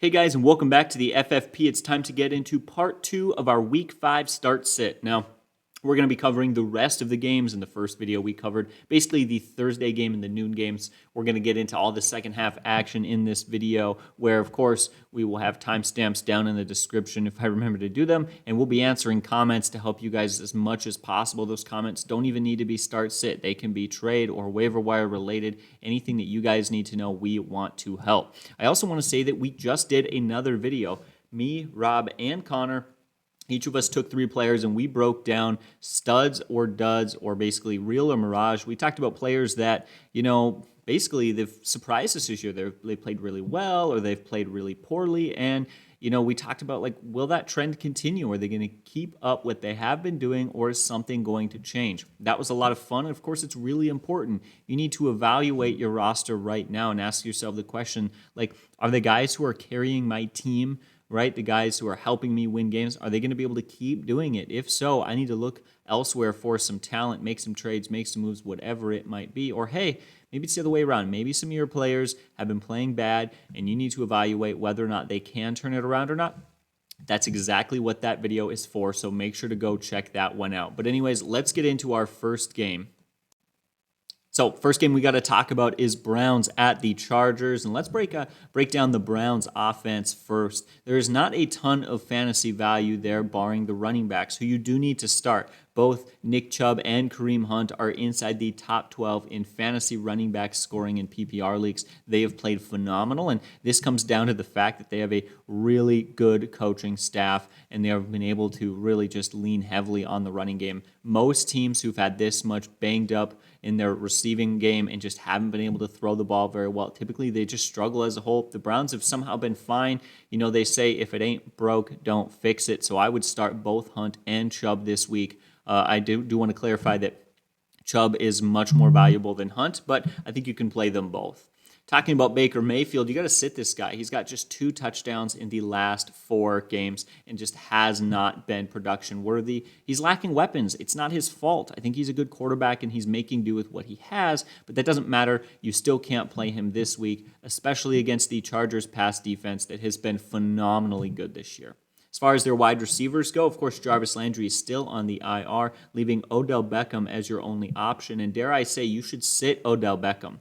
Hey guys, and welcome back to the FFP. It's time to get into part 2 of our Week 5 start sit. Now, we're going to be covering the rest of the games. In the first video, we covered basically the Thursday game and the noon games. We're going to get into all the second half action in this video, where, of course, we will have timestamps down in the description if I remember to do them, and we'll be answering comments to help you guys as much as possible. Those comments don't even need to be start sit. They can be trade or waiver wire related. Anything that you guys need to know, we want to help. I also want to say that we just did another video. Me, Rob, and Connor, each of us took 3 players and we broke down studs or duds, or basically real or mirage. We talked about players that, basically they've surprised us this year. They played really well or they've played really poorly. And, we talked about, will that trend continue? Are they going to keep up what they have been doing, or is something going to change? That was a lot of fun. And of course, it's really important. You need to evaluate your roster right now and ask yourself the question, are the guys who are carrying my team, right? The guys who are helping me win games, are they going to be able to keep doing it? If so, I need to look elsewhere for some talent, make some trades, make some moves, whatever it might be. Or hey, maybe it's the other way around. Maybe some of your players have been playing bad and you need to evaluate whether or not they can turn it around or not. That's exactly what that video is for, so make sure to go check that one out. But anyways, let's get into our first game. So first game we got to talk about is Browns at the Chargers, and let's break down the Browns offense first. There is not a ton of fantasy value there, barring the running backs, who you do need to start. Both Nick Chubb and Kareem Hunt are inside the top 12 in fantasy running back scoring in PPR leagues. They have played phenomenal, and this comes down to the fact that they have a really good coaching staff, and they have been able to really just lean heavily on the running game. Most teams who've had this much banged up in their receiving game and just haven't been able to throw the ball very well, typically they just struggle as a whole. The Browns have somehow been fine. They say if it ain't broke, don't fix it. So I would start both Hunt and Chubb this week. I do want to clarify that Chubb is much more valuable than Hunt, but I think you can play them both. Talking about Baker Mayfield, you got to sit this guy. He's got just 2 touchdowns in the last 4 games and just has not been production worthy. He's lacking weapons. It's not his fault. I think he's a good quarterback and he's making do with what he has, but that doesn't matter. You still can't play him this week, especially against the Chargers pass defense that has been phenomenally good this year. As far as their wide receivers go, of course, Jarvis Landry is still on the IR, leaving Odell Beckham as your only option. And dare I say, you should sit Odell Beckham.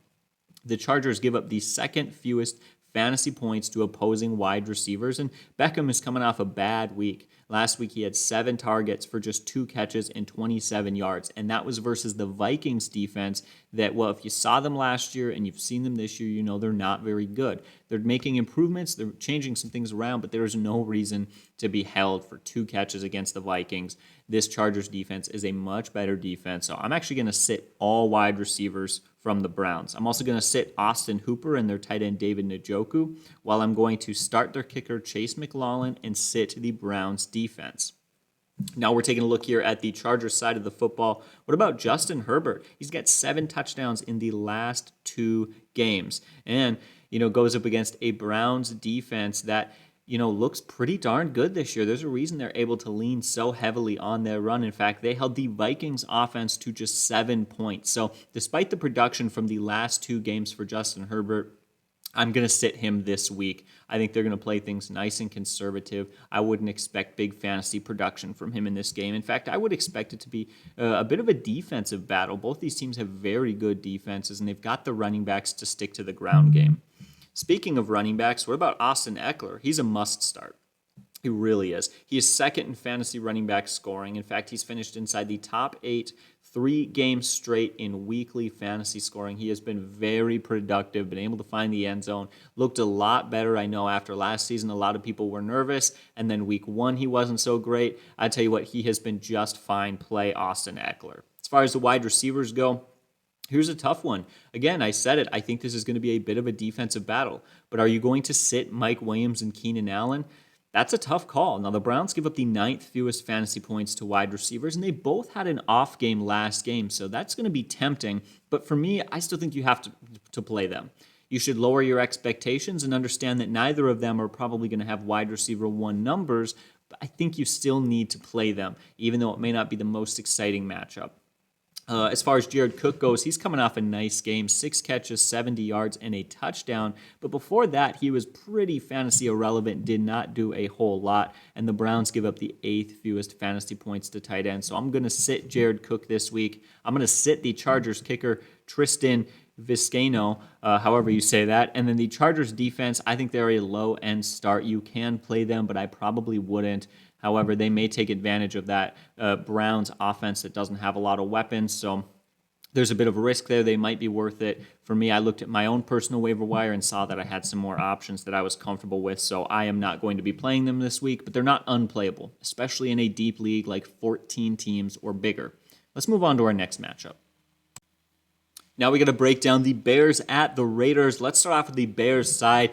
The Chargers give up the second fewest fantasy points to opposing wide receivers, and Beckham is coming off a bad week. Last week, he had 7 targets for just 2 catches and 27 yards, and that was versus the Vikings defense that, well, if you saw them last year and you've seen them this year, you know they're not very good. They're making improvements, they're changing some things around, but there is no reason to be held for 2 catches against the Vikings. This Chargers defense is a much better defense, so I'm actually going to sit all wide receivers from the Browns. I'm also going to sit Austin Hooper and their tight end David Njoku, while I'm going to start their kicker Chase McLaughlin and sit the Browns defense. Now we're taking a look here at the Chargers side of the football. What about Justin Herbert? He's got 7 touchdowns in the last 2 games, and goes up against a Browns defense that looks pretty darn good this year. There's a reason they're able to lean so heavily on their run. In fact, they held the Vikings offense to just 7 points. So despite the production from the last 2 games for Justin Herbert, I'm going to sit him this week. I think they're going to play things nice and conservative. I wouldn't expect big fantasy production from him in this game. In fact, I would expect it to be a bit of a defensive battle. Both these teams have very good defenses, and they've got the running backs to stick to the ground game. Speaking of running backs, what about Austin Eckler? He's a must start. He really is. He is second in fantasy running back scoring. In fact, he's finished inside the top 8 3 games straight in weekly fantasy scoring. He has been very productive, been able to find the end zone, looked a lot better. I know after last season, a lot of people were nervous, and then week 1, he wasn't so great. I tell you what, he has been just fine. Play Austin Eckler. As far as the wide receivers go, here's a tough one. Again, I said it. I think this is going to be a bit of a defensive battle. But are you going to sit Mike Williams and Keenan Allen? That's a tough call. Now, the Browns give up the 9th fewest fantasy points to wide receivers, and they both had an off game last game, so that's going to be tempting. But for me, I still think you have to play them. You should lower your expectations and understand that neither of them are probably going to have wide receiver 1 numbers, but I think you still need to play them, even though it may not be the most exciting matchup. As far as Jared Cook goes, he's coming off a nice game, 6 catches, 70 yards, and a touchdown. But before that, he was pretty fantasy irrelevant, did not do a whole lot. And the Browns give up the 8th fewest fantasy points to tight end. So I'm going to sit Jared Cook this week. I'm going to sit the Chargers kicker, Tristan Vizcaino, however you say that. And then the Chargers defense, I think they're a low-end start. You can play them, but I probably wouldn't. However, they may take advantage of that Browns offense that doesn't have a lot of weapons. So there's a bit of a risk there. They might be worth it. For me, I looked at my own personal waiver wire and saw that I had some more options that I was comfortable with. So I am not going to be playing them this week, but they're not unplayable, especially in a deep league like 14 teams or bigger. Let's move on to our next matchup. Now we got to break down the Bears at the Raiders. Let's start off with the Bears side.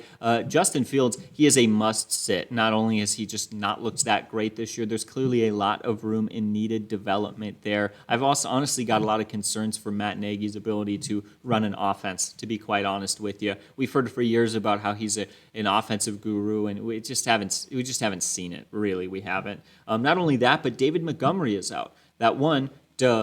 Justin Fields, he is a must-sit. Not only has he just not looked that great this year, there's clearly a lot of room in needed development there. I've also honestly got a lot of concerns for Matt Nagy's ability to run an offense, to be quite honest with you. We've heard for years about how he's an offensive guru, and we just haven't seen it, really. We haven't. Not only that, but David Montgomery is out. That one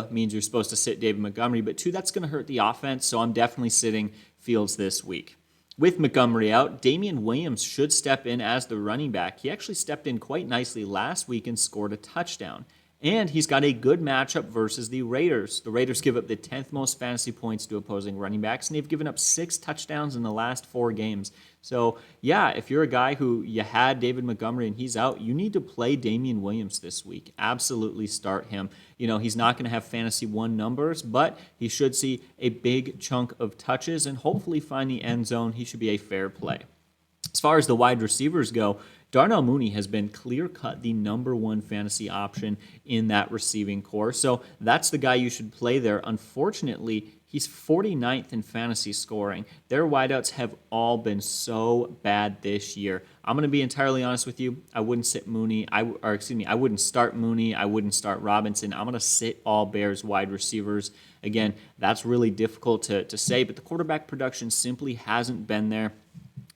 means you're supposed to sit David Montgomery, but 2, that's going to hurt the offense, so I'm definitely sitting Fields this week. With Montgomery out, Damian Williams should step in as the running back. He actually stepped in quite nicely last week and scored a touchdown. And he's got a good matchup versus the Raiders. The Raiders give up the 10th most fantasy points to opposing running backs, and they've given up 6 touchdowns in the last 4 games. So, yeah, if you're a guy who you had David Montgomery and he's out, you need to play Damian Williams this week. Absolutely start him. You know, he's not going to have fantasy 1 numbers, but he should see a big chunk of touches and hopefully find the end zone. He should be a fair play. As far as the wide receivers go, Darnell Mooney has been clear-cut the number 1 fantasy option in that receiving core. So that's the guy you should play there. Unfortunately, he's 49th in fantasy scoring. Their wideouts have all been so bad this year. I'm going to be entirely honest with you. I wouldn't sit Mooney. I wouldn't start Mooney. I wouldn't start Robinson. I'm going to sit all Bears wide receivers. Again, that's really difficult to say, but the quarterback production simply hasn't been there.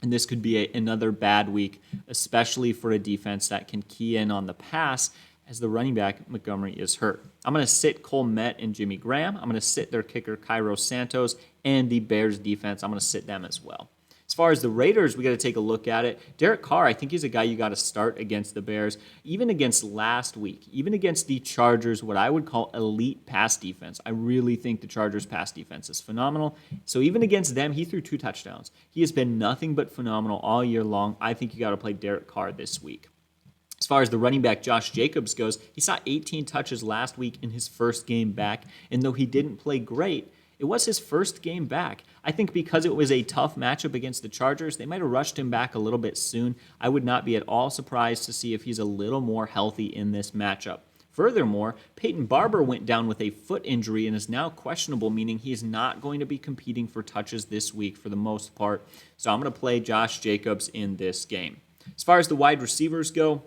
And this could be another bad week, especially for a defense that can key in on the pass as the running back Montgomery is hurt. I'm going to sit Cole Met and Jimmy Graham. I'm going to sit their kicker Cairo Santos, and the Bears defense. I'm going to sit them as well. As far as the Raiders, we got to take a look at it. Derek Carr, I think he's a guy you got to start against the Bears, even against last week, even against the Chargers, what I would call elite pass defense. I really think the Chargers pass defense is phenomenal. So even against them, he threw 2 touchdowns. He has been nothing but phenomenal all year long. I think you got to play Derek Carr this week. As far as the running back Josh Jacobs goes, he saw 18 touches last week in his first game back, and though he didn't play great, it was his first game back. I think because it was a tough matchup against the Chargers, they might have rushed him back a little bit soon. I would not be at all surprised to see if he's a little more healthy in this matchup. Furthermore, Peyton Barber went down with a foot injury and is now questionable, meaning he's not going to be competing for touches this week for the most part. So I'm going to play Josh Jacobs in this game. As far as the wide receivers go,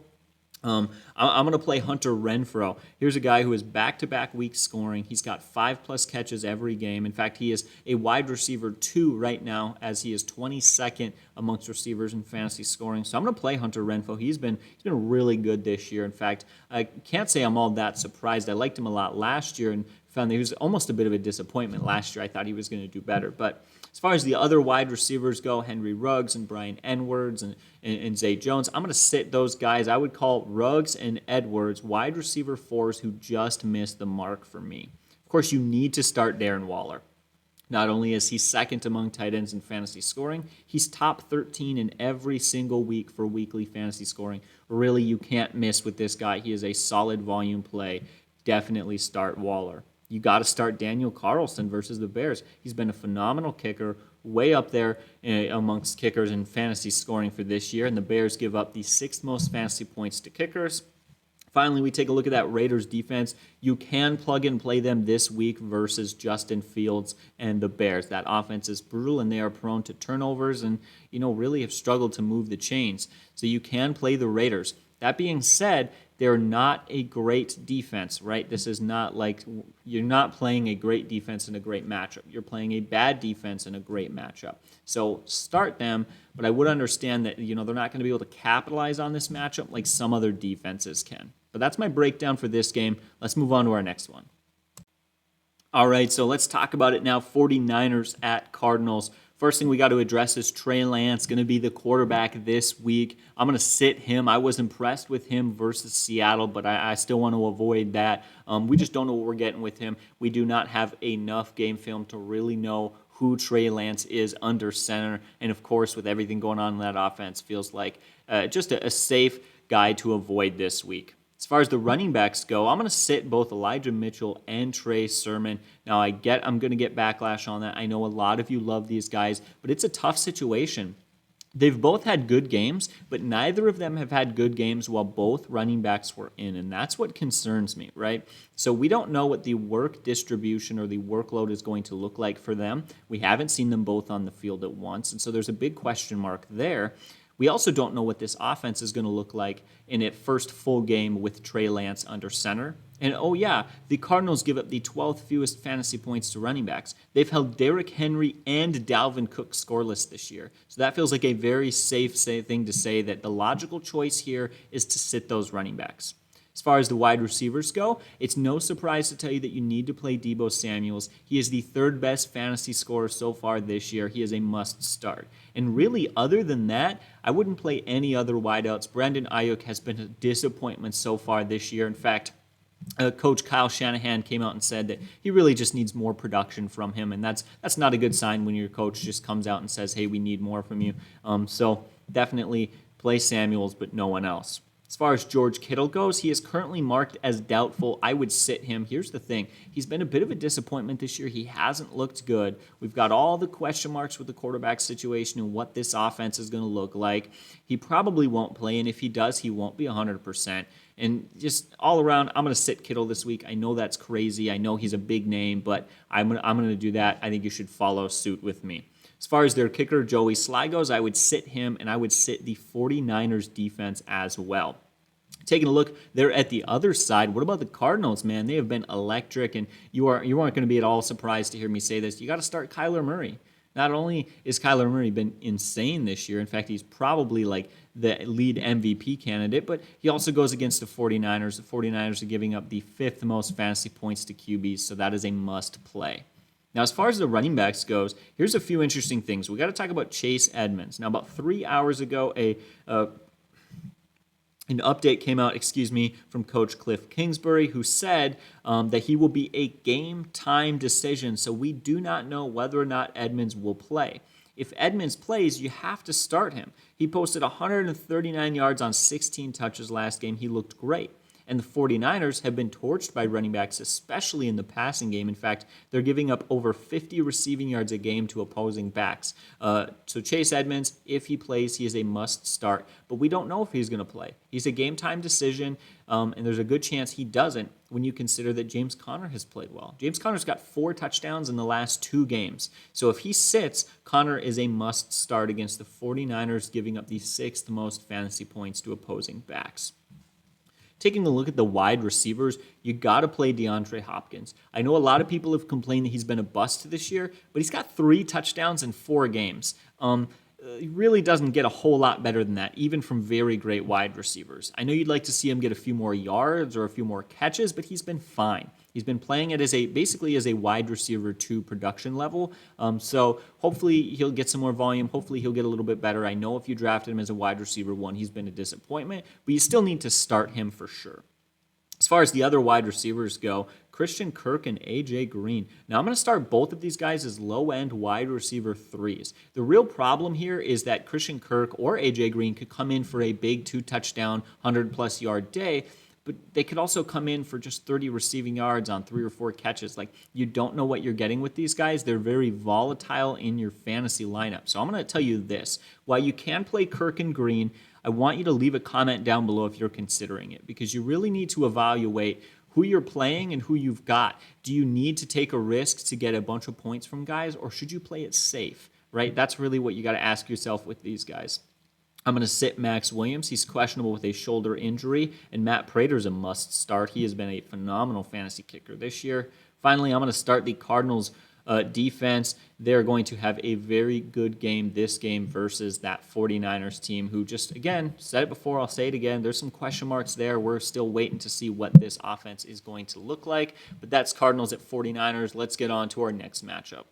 I'm going to play Hunter Renfrow. Here's a guy who is back-to-back weeks scoring. He's got 5+ catches every game. In fact, he is a wide receiver 2 right now, as he is 22nd amongst receivers in fantasy scoring. So I'm going to play Hunter Renfrow. He's been really good this year. In fact, I can't say I'm all that surprised. I liked him a lot last year and found that he was almost a bit of a disappointment last year. I thought he was going to do better, but as far as the other wide receivers go, Henry Ruggs and Brian Edwards and Zay Jones, I'm going to sit those guys. I would call Ruggs and Edwards wide receiver 4s who just missed the mark for me. Of course, you need to start Darren Waller. Not only is he second among tight ends in fantasy scoring, he's top 13 in every single week for weekly fantasy scoring. Really, you can't miss with this guy. He is a solid volume play. Definitely start Waller. You got to start Daniel Carlson versus the Bears. He's been a phenomenal kicker, way up there amongst kickers in fantasy scoring for this year, and the Bears give up the 6th most fantasy points to kickers. Finally, we take a look at that Raiders defense. You can plug and play them this week versus Justin Fields and the Bears. That offense is brutal, and they are prone to turnovers and, really have struggled to move the chains. So you can play the Raiders. That being said, they're not a great defense, right? This is not like you're not playing a great defense in a great matchup. You're playing a bad defense in a great matchup. So start them, but I would understand that, they're not going to be able to capitalize on this matchup like some other defenses can. But that's my breakdown for this game. Let's move on to our next one. All right, so let's talk about it now. 49ers at Cardinals. First thing we got to address is Trey Lance, going to be the quarterback this week. I'm going to sit him. I was impressed with him versus Seattle, but I still want to avoid that. We just don't know what we're getting with him. We do not have enough game film to really know who Trey Lance is under center. And of course, with everything going on in that offense, feels like just a safe guy to avoid this week. As far as the running backs go, I'm going to sit both Elijah Mitchell and Trey Sermon. Now, I'm going to get backlash on that. I know a lot of you love these guys, but it's a tough situation. They've both had good games, but neither of them have had good games while both running backs were in, and that's what concerns me, right? So we don't know what the work distribution or the workload is going to look like for them. We haven't seen them both on the field at once, and so there's a big question mark there. We also don't know what this offense is going to look like in its first full game with Trey Lance under center. And oh yeah, the Cardinals give up the 12th fewest fantasy points to running backs. They've held Derrick Henry and Dalvin Cook scoreless this year. So that feels like a very safe thing to say, that the logical choice here is to sit those running backs. As far as the wide receivers go, it's no surprise to tell you that you need to play Deebo Samuels. He is the third best fantasy scorer so far this year. He is a must start. And really, other than that, I wouldn't play any other wideouts. Brandon Ayuk has been a disappointment so far this year. In fact, Coach Kyle Shanahan came out and said that he really just needs more production from him, and that's not a good sign when your coach just comes out and says, hey, we need more from you. So definitely play Samuels, but no one else. As far as George Kittle goes, he is currently marked as doubtful. I would sit him. Here's the thing. He's been a bit of a disappointment this year. He hasn't looked good. We've got all the question marks with the quarterback situation and what this offense is going to look like. He probably won't play, and if he does, he won't be 100%. And just all around, I'm going to sit Kittle this week. I know that's crazy. I know he's a big name, but I'm going to do that. I think you should follow suit with me. As far as their kicker, Joey Sly, goes, I would sit him, and I would sit the 49ers defense as well. Taking a look there at the other side, what about the Cardinals, man? They have been electric, and you aren't going to be at all surprised to hear me say this. You got to start Kyler Murray. Not only is Kyler Murray been insane this year, in fact, he's probably like the lead MVP candidate, but he also goes against the 49ers. The 49ers are giving up the 5th most fantasy points to QBs, so that is a must play. Now, as far as the running backs goes, here's a few interesting things. We got to talk about Chase Edmonds. Now, about 3 hours ago, an update came out, from Coach Cliff Kingsbury, who said that he will be a game-time decision. So we do not know whether or not Edmonds will play. If Edmonds plays, you have to start him. He posted 139 yards on 16 touches last game. He looked great. And the 49ers have been torched by running backs, especially in the passing game. In fact, they're giving up over 50 receiving yards a game to opposing backs. So Chase Edmonds, if he plays, he is a must start. But we don't know if he's going to play. He's a game-time decision, and there's a good chance he doesn't when you consider that James Conner has played well. James Conner's got 4 touchdowns in the last 2 games. So if he sits, Conner is a must start against the 49ers, giving up the 6th most fantasy points to opposing backs. Taking a look at the wide receivers, you got to play DeAndre Hopkins. I know a lot of people have complained that he's been a bust this year, but he's got 3 touchdowns in 4 games. He really doesn't get a whole lot better than that, even from very great wide receivers. I know you'd like to see him get a few more yards or a few more catches, but he's been fine. He's been playing it basically as a wide receiver 2 production level. So hopefully he'll get some more volume. Hopefully he'll get a little bit better. I know if you drafted him as a wide receiver 1, he's been a disappointment, but you still need to start him for sure. As far as the other wide receivers go, Christian Kirk and A.J. Green. Now, I'm going to start both of these guys as low-end wide receiver 3s. The real problem here is that Christian Kirk or A.J. Green could come in for a big 2-touchdown, 100-plus yard day, but they could also come in for just 30 receiving yards on 3 or 4 catches. Like, you don't know what you're getting with these guys. They're very volatile in your fantasy lineup. So I'm going to tell you this. While you can play Kirk and Green, I want you to leave a comment down below if you're considering it, because you really need to evaluate who you're playing and who you've got. Do you need to take a risk to get a bunch of points from guys, or should you play it safe, right? That's really what you got to ask yourself with these guys. I'm going to sit Max Williams. He's questionable with a shoulder injury, and Matt Prater's a must start. He has been a phenomenal fantasy kicker this year. Finally, I'm going to start the Cardinals defense. They're going to have a very good game this game versus that 49ers team who just, again, said it before, I'll say it again, there's some question marks there. We're still waiting to see what this offense is going to look like. But that's Cardinals at 49ers. Let's get on to our next matchup.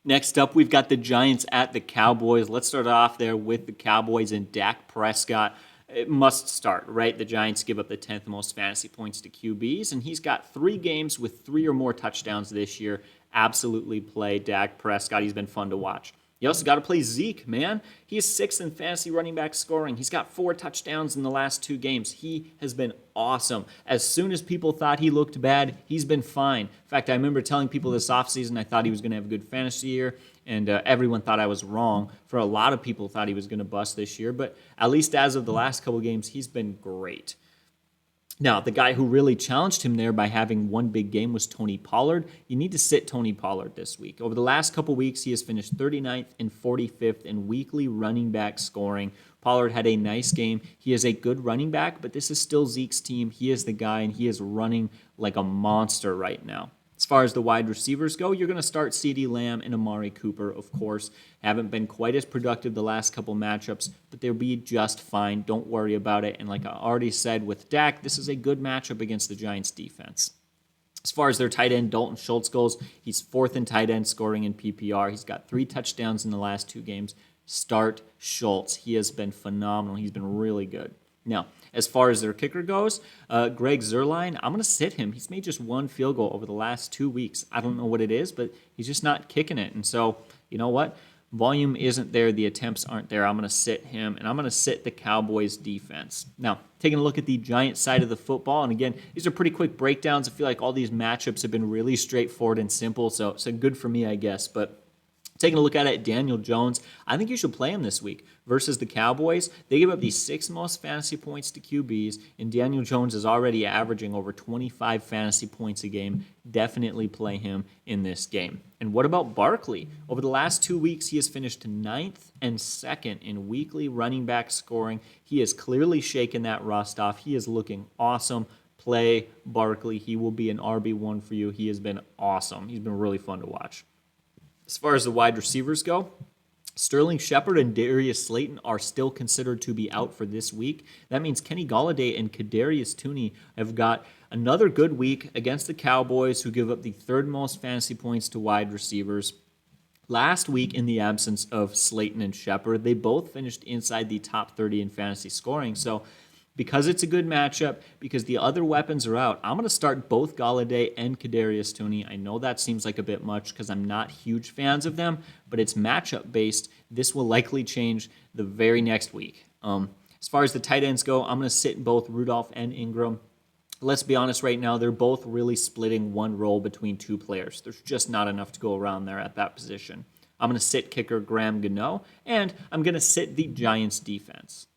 Next up, we've got the Giants at the Cowboys. Let's start off there with the Cowboys and Dak Prescott. It must start, right? The Giants give up the 10th most fantasy points to QBs, and he's got 3 games with 3 or more touchdowns this year. Absolutely play Dak Prescott. He's been fun to watch. You also got to play Zeke, man. He is 6th in fantasy running back scoring. He's got 4 touchdowns in the last 2 games. He has been awesome. As soon as people thought he looked bad, he's been fine. In fact, I remember telling people this offseason I thought he was going to have a good fantasy year, and everyone thought I was wrong. For a lot of people thought he was going to bust this year, but at least as of the last couple games, he's been great. Now, the guy who really challenged him there by having one big game was Tony Pollard. You need to sit Tony Pollard this week. Over the last couple weeks, he has finished 39th and 45th in weekly running back scoring. Pollard had a nice game. He is a good running back, but this is still Zeke's team. He is the guy, and he is running like a monster right now. As far as the wide receivers go, you're going to start CeeDee Lamb and Amari Cooper, of course. Haven't been quite as productive the last couple matchups, but they'll be just fine. Don't worry about it. And like I already said with Dak, this is a good matchup against the Giants defense. As far as their tight end, Dalton Schultz goes, he's 4th in tight end scoring in PPR. He's got 3 touchdowns in the last 2 games. Start Schultz. He has been phenomenal. He's been really good. Now, as far as their kicker goes, Greg Zuerlein, I'm going to sit him. He's made just 1 field goal over the last 2 weeks. I don't know what it is, but he's just not kicking it. And so, you know what? Volume isn't there. The attempts aren't there. I'm going to sit him, and I'm going to sit the Cowboys defense. Now, taking a look at the Giants side of the football, and again, these are pretty quick breakdowns. I feel like all these matchups have been really straightforward and simple, so good for me, I guess. But taking a look at it, Daniel Jones, I think you should play him this week versus the Cowboys. They give up the 6th most fantasy points to QBs, and Daniel Jones is already averaging over 25 fantasy points a game. Definitely play him in this game. And what about Barkley? Over the last 2 weeks, he has finished 9th and 2nd in weekly running back scoring. He has clearly shaken that rust off. He is looking awesome. Play Barkley. He will be an RB1 for you. He has been awesome. He's been really fun to watch. As far as the wide receivers go, Sterling Shepard and Darius Slayton are still considered to be out for this week. That means Kenny Golladay and Kadarius Toney have got another good week against the Cowboys, who give up the 3rd most fantasy points to wide receivers. Last week, in the absence of Slayton and Shepard, they both finished inside the top 30 in fantasy scoring. So because it's a good matchup, because the other weapons are out, I'm going to start both Golladay and Kadarius Toney. I know that seems like a bit much because I'm not huge fans of them, but it's matchup-based. This will likely change the very next week. As far as the tight ends go, I'm going to sit both Rudolph and Ingram. Let's be honest right now, they're both really splitting one role between 2 players. There's just not enough to go around there at that position. I'm going to sit kicker Graham Gano, and I'm going to sit the Giants defense.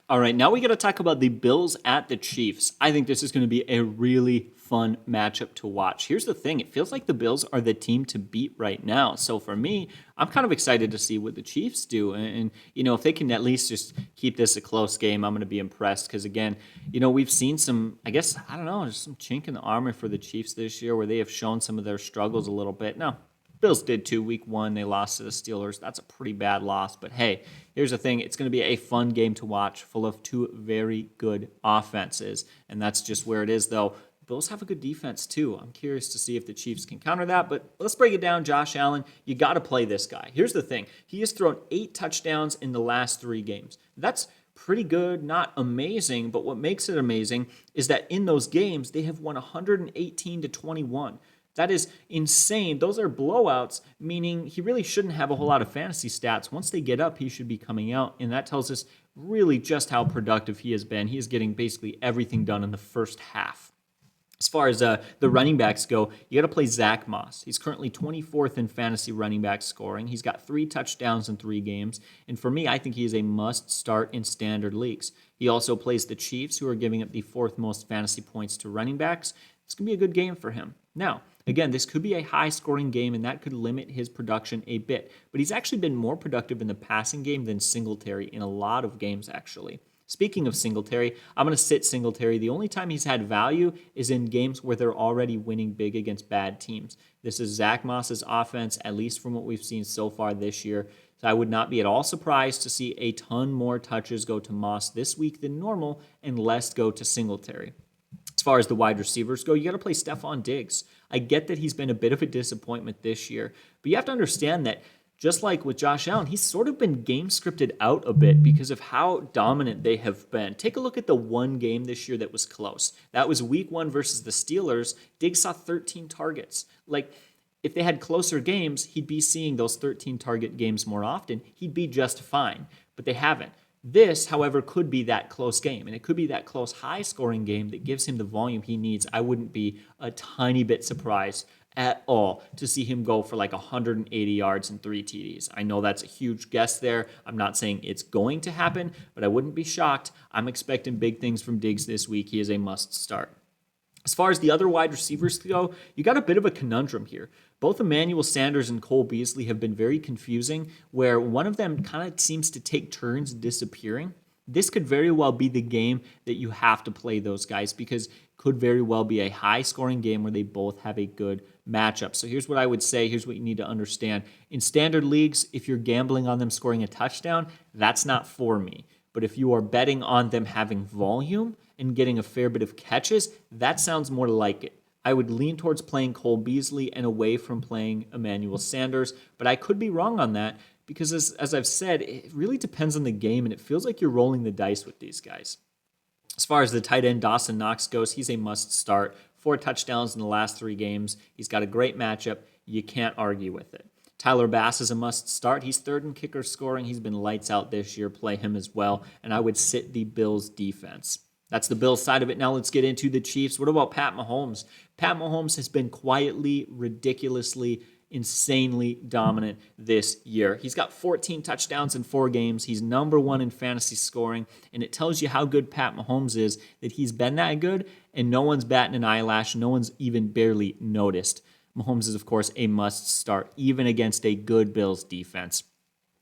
All right, now we got to talk about the Bills at the Chiefs. I think this is going to be a really fun matchup to watch. Here's the thing. It feels like the Bills are the team to beat right now. So for me, I'm kind of excited to see what the Chiefs do. And you know, if they can at least just keep this a close game, I'm going to be impressed. Because, again, you know, we've seen some, I guess, I don't know, just some chink in the armor for the Chiefs this year where they have shown some of their struggles a little bit. Now, Bills did too. Week 1, they lost to the Steelers. That's a pretty bad loss. But hey, here's the thing. It's going to be a fun game to watch, full of 2 very good offenses. And that's just where it is, though. Bills have a good defense, too. I'm curious to see if the Chiefs can counter that. But let's break it down. Josh Allen, you got to play this guy. Here's the thing. He has thrown 8 touchdowns in the last 3 games. That's pretty good, not amazing. But what makes it amazing is that in those games, they have won 118-21. That is insane. Those are blowouts, meaning he really shouldn't have a whole lot of fantasy stats. Once they get up, he should be coming out, and that tells us really just how productive he has been. He is getting basically everything done in the first half. As far as the running backs go, you got to play Zach Moss. He's currently 24th in fantasy running back scoring. He's got 3 touchdowns in 3 games, and for me, I think he is a must-start in standard leagues. He also plays the Chiefs, who are giving up the 4th most fantasy points to running backs. It's going to be a good game for him. Now, again, this could be a high-scoring game, and that could limit his production a bit. But he's actually been more productive in the passing game than Singletary in a lot of games, actually. Speaking of Singletary, I'm going to sit Singletary. The only time he's had value is in games where they're already winning big against bad teams. This is Zach Moss's offense, at least from what we've seen so far this year. So I would not be at all surprised to see a ton more touches go to Moss this week than normal and less go to Singletary. As far as the wide receivers go, you got to play Stephon Diggs. I get that he's been a bit of a disappointment this year, but you have to understand that just like with Josh Allen, he's sort of been game scripted out a bit because of how dominant they have been. Take a look at the one game this year that was close. That was week 1 versus the Steelers. Diggs saw 13 targets. Like, if they had closer games, he'd be seeing those 13 target games more often. He'd be just fine, but they haven't. This, however, could be that close game, and it could be that close high-scoring game that gives him the volume he needs. I wouldn't be a tiny bit surprised at all to see him go for like 180 yards and 3 TDs. I know that's a huge guess there. I'm not saying it's going to happen, but I wouldn't be shocked. I'm expecting big things from Diggs this week. He is a must start. As far as the other wide receivers go, you got a bit of a conundrum here. Both Emmanuel Sanders and Cole Beasley have been very confusing, where one of them kind of seems to take turns disappearing. This could very well be the game that you have to play those guys because it could very well be a high-scoring game where they both have a good matchup. So here's what I would say. Here's what you need to understand. In standard leagues, if you're gambling on them scoring a touchdown, that's not for me. But if you are betting on them having volume and getting a fair bit of catches, that sounds more like it. I would lean towards playing Cole Beasley and away from playing Emmanuel Sanders, but I could be wrong on that because as I've said, it really depends on the game, and it feels like you're rolling the dice with these guys. As far as the tight end Dawson Knox goes, he's a must start. 4 touchdowns in the last 3 games. He's got a great matchup. You can't argue with it. Tyler Bass is a must start. He's 3rd in kicker scoring. He's been lights out this year. Play him as well, and I would sit the Bills defense. That's the Bills side of it. Now let's get into the Chiefs. What about Pat Mahomes? Pat Mahomes has been quietly, ridiculously, insanely dominant this year. He's got 14 touchdowns in 4 games. He's number 1 in fantasy scoring, and it tells you how good Pat Mahomes is, that he's been that good, and no one's batting an eyelash. No one's even barely noticed. Mahomes is, of course, a must start, even against a good Bills defense.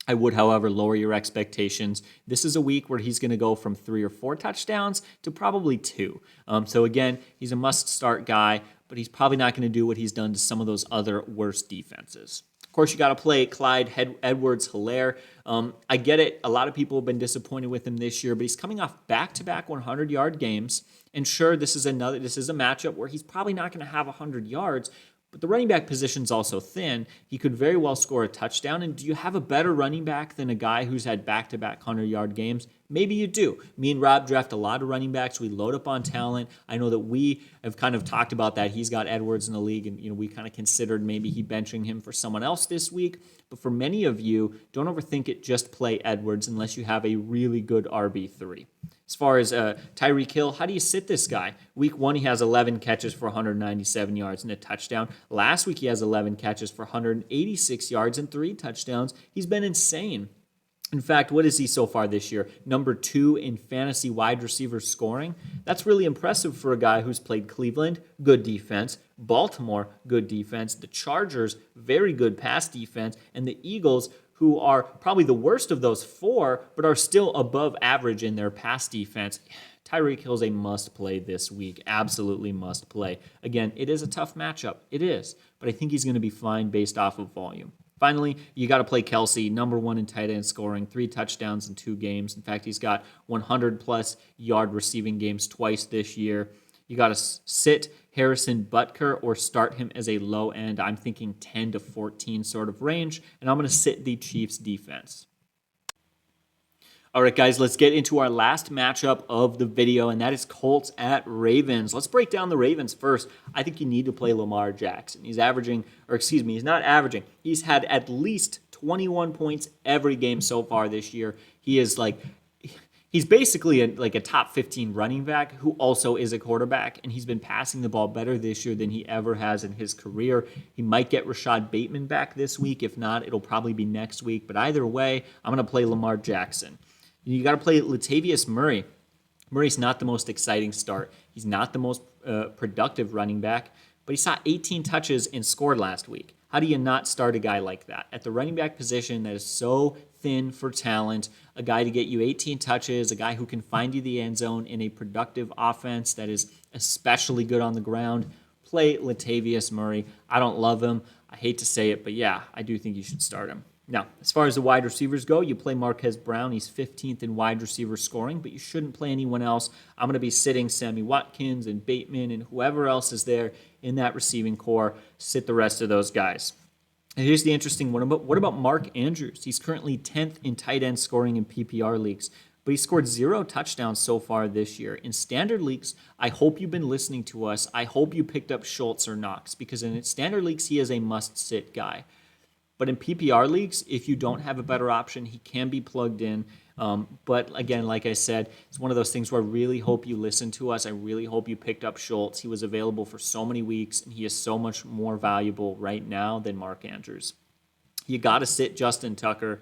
I would, however, lower your expectations. This is a week where he's going to go from 3 or 4 touchdowns to probably 2. So again, he's a must-start guy, but he's probably not going to do what he's done to some of those other worse defenses. Of course, you got to play Clyde Edwards-Helaire. I get it. A lot of people have been disappointed with him this year, but he's coming off back-to-back 100-yard games. And sure, this is a matchup where he's probably not going to have 100 yards, but the running back position's also thin. He could very well score a touchdown. And do you have a better running back than a guy who's had back-to-back 100-yard games? Maybe you do. Me and Rob draft a lot of running backs. We load up on talent. I know that we have kind of talked about that. He's got Edwards in the league, and we kind of considered maybe he benching him for someone else this week. But for many of you, don't overthink it. Just play Edwards unless you have a really good RB3. As far as Tyreek Hill, how do you sit this guy? Week 1, he has 11 catches for 197 yards and a touchdown. Last week, he has 11 catches for 186 yards and 3 touchdowns. He's been insane. In fact, what is he so far this year? Number 2 in fantasy wide receiver scoring. That's really impressive for a guy who's played Cleveland, good defense, Baltimore, good defense, the Chargers, very good pass defense, and the Eagles, who are probably the worst of those 4, but are still above average in their pass defense. Tyreek Hill's a must-play this week. Absolutely must-play. Again, it is a tough matchup. It is. But I think he's going to be fine based off of volume. Finally, you got to play Kelsey, number 1 in tight end scoring, 3 touchdowns in 2 games. In fact, he's got 100-plus yard receiving games twice this year. You got to sit Harrison Butker or start him as a low end. I'm thinking 10 to 14 sort of range, and I'm going to sit the Chiefs defense. All right, guys, let's get into our last matchup of the video, and that is Colts at Ravens. Let's break down the Ravens first. I think you need to play Lamar Jackson. He's not averaging. He's had at least 21 points every game so far this year. He's basically a top 15 running back who also is a quarterback, and he's been passing the ball better this year than he ever has in his career. He might get Rashad Bateman back this week. If not, it'll probably be next week. But either way, I'm going to play Lamar Jackson. You got to play Latavius Murray. Murray's not the most exciting start. He's not the most productive running back, but he saw 18 touches and scored last week. How do you not start a guy like that? At the running back position that is so thin for talent, a guy to get you 18 touches, a guy who can find you the end zone in a productive offense that is especially good on the ground. Play Latavius Murray. I don't love him. I hate to say it, but yeah, I do think you should start him. Now, as far as the wide receivers go, you play Marquez Brown. He's 15th in wide receiver scoring, but you shouldn't play anyone else. I'm going to be sitting Sammy Watkins and Bateman and whoever else is there in that receiving core. Sit the rest of those guys. And here's the interesting one. What about Mark Andrews? He's currently 10th in tight end scoring in PPR leagues, but he scored 0 touchdowns so far this year. In standard leagues, I hope you've been listening to us. I hope you picked up Schultz or Knox, because in standard leagues, he is a must-sit guy. But in PPR leagues, if you don't have a better option, he can be plugged in. But again, like I said, it's one of those things where I really hope you listen to us. I really hope you picked up Schultz. He was available for so many weeks, and he is so much more valuable right now than Mark Andrews. You got to sit Justin Tucker.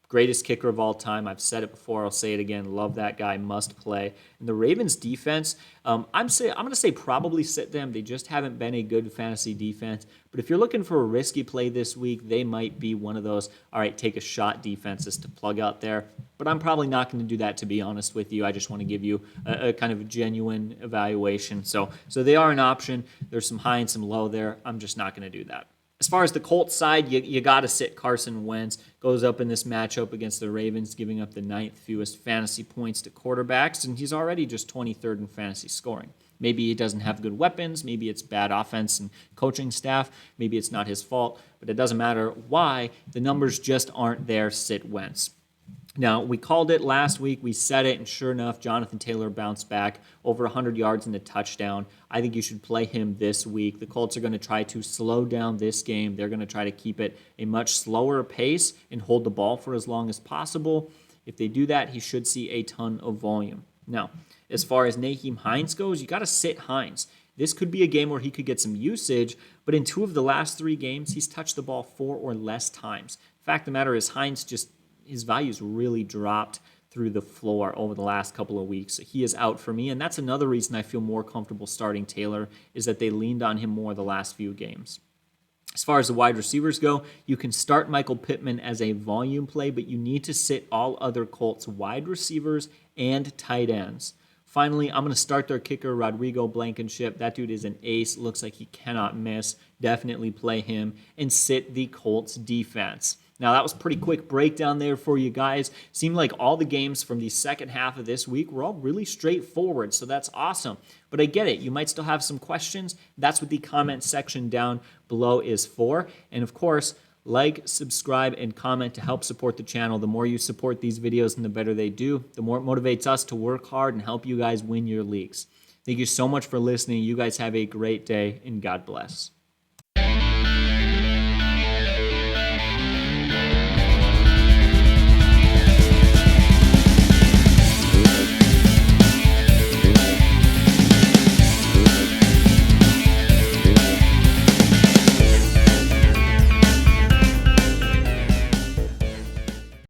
Greatest kicker of all time. I've said it before. I'll say it again. Love that guy. Must play. And the Ravens defense, I'm going to say probably sit them. They just haven't been a good fantasy defense. But if you're looking for a risky play this week, they might be one of those, all right, take a shot defenses to plug out there. But I'm probably not going to do that, to be honest with you. I just want to give you a kind of a genuine evaluation. So they are an option. There's some high and some low there. I'm just not going to do that. As far as the Colts side, you got to sit Carson Wentz. Goes up in this matchup against the Ravens, giving up the 9th fewest fantasy points to quarterbacks, and he's already just 23rd in fantasy scoring. Maybe he doesn't have good weapons. Maybe it's bad offense and coaching staff. Maybe it's not his fault, but it doesn't matter why. The numbers just aren't there. Sit Wentz. Now, we called it last week. We said it, and sure enough, Jonathan Taylor bounced back over 100 yards and a touchdown. I think you should play him this week. The Colts are going to try to slow down this game. They're going to try to keep it a much slower pace and hold the ball for as long as possible. If they do that, he should see a ton of volume. Now, as far as Nyheim Hines goes, you got to sit Hines. This could be a game where he could get some usage, but in 2 of the last 3 games, he's touched the ball 4 or less times. Fact of the matter is, Hines his value's really dropped through the floor over the last couple of weeks. So he is out for me, and that's another reason I feel more comfortable starting Taylor, is that they leaned on him more the last few games. As far as the wide receivers go, you can start Michael Pittman as a volume play, but you need to sit all other Colts wide receivers and tight ends. Finally, I'm going to start their kicker, Rodrigo Blankenship. That dude is an ace. Looks like he cannot miss. Definitely play him. And sit the Colts defense. Now, that was a pretty quick breakdown there for you guys. Seemed like all the games from the second half of this week were all really straightforward, so that's awesome. But I get it. You might still have some questions. That's what the comment section down below is for. And, of course, like, subscribe, and comment to help support the channel. The more you support these videos and the better they do, the more it motivates us to work hard and help you guys win your leagues. Thank you so much for listening. You guys have a great day, and God bless.